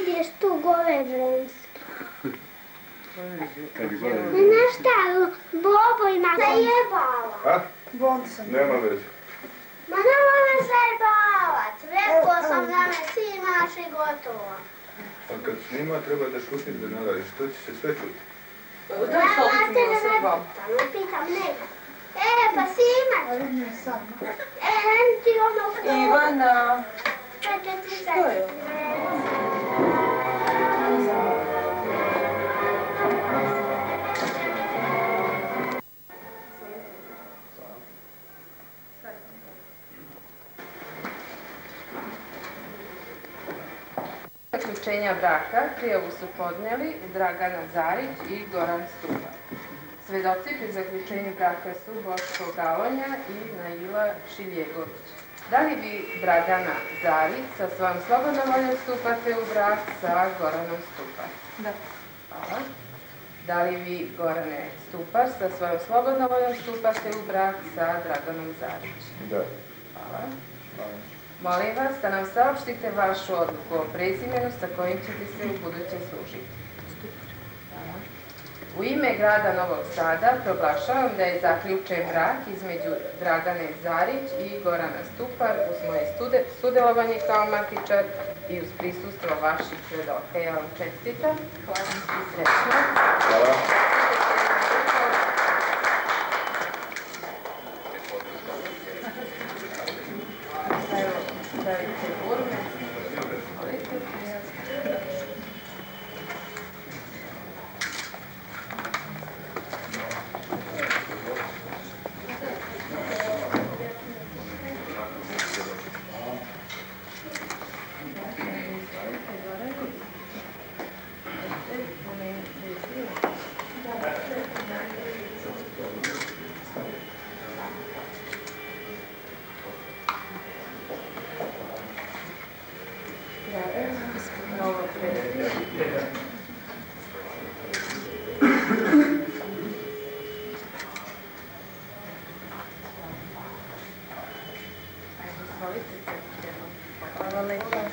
vidiš tu gole ženske. Znaš šta, Bobo ima zajebala. A? Nema veze. Ma nema me zajebavat. Rekao sam da me snimaš i gotovo. A kad snima treba da šutiš da ne radiš, to će se sve čuti. Ja te da ne pitam njega. Pa snimat ću. Ti ono... Ivana! Što je? Zaključenja braka prijavu su podnijeli Dragana Zarić i Goran Stupar. Svedoci pri zaključenju braka su Boško Galonja i Naila Šiljegović. Da li vi Dragana Zarić sa svojom slobodnom voljom stupate u brak sa Goranom Stupar? Da. Hvala. Da li vi, Gorane Stupar, sa svojom slobodnom voljom stupate u brak sa Draganom Zarić? Da. Hvala. Molim vas da nam saopštite vašu odluku o prezimenu sa kojim ćete se u buduće služiti. Hvala. U ime grada Novog Sada proglašavam da je zaključen brak između Dragane Zarić i Gorana Stupar uz moje sudjelovanje kao matičar i uz prisustvo vaših svedoka. Ja vam čestitam. Hvala i srećno. Hvala.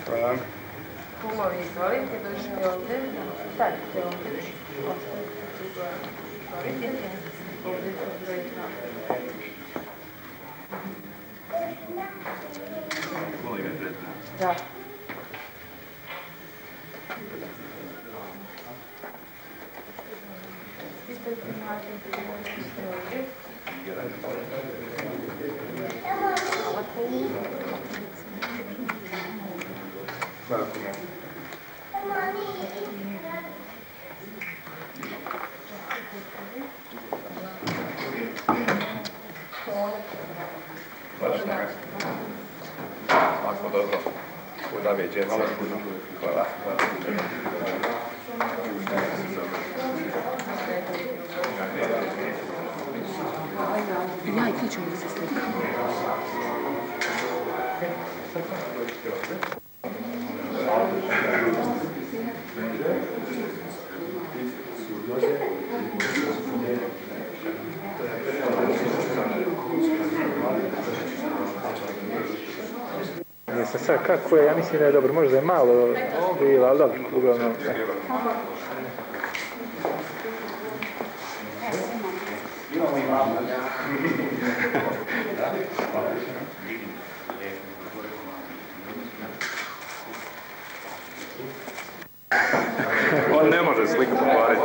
Hvala. Kumovi, izvolite, došli ovdje. Stavite ovdje. Izvolite. Ovdje su broj 2. Da. Ako dobro, udave djeca. Hvala. Ja i ti ćemo da se slikamo. Nisam sad kako je, ja mislim da je dobro, možda je malo bilo, ali dobro, uglavnom. On ne može sliku pokvariti.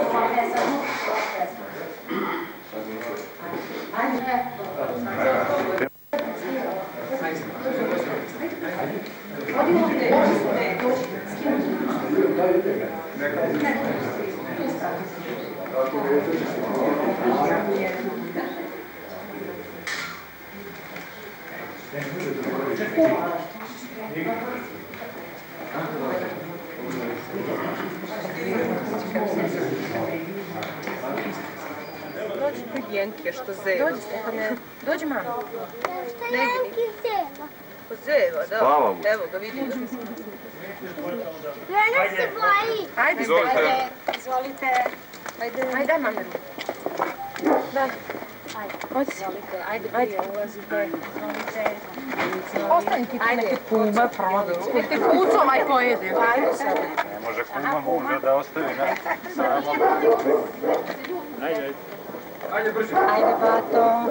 Dođi kod Jenke što zeva. Dođi Stefane, dođi mama. Šta Jenki zeva? Zeva, da. Hvala mu. Evo ga vidim. Žena se boji. Ajde, Izvolite. Izvolite. Ajde, daj mame. Da. Ajde, ulazite. Ostani ti tu neke kume prodaju. Neke kucu ovaj pojede. Ajde sad. Ne može kuma muža da ostavi na samo. Ajde, ajde. Ajde, brže. Ajde, bato.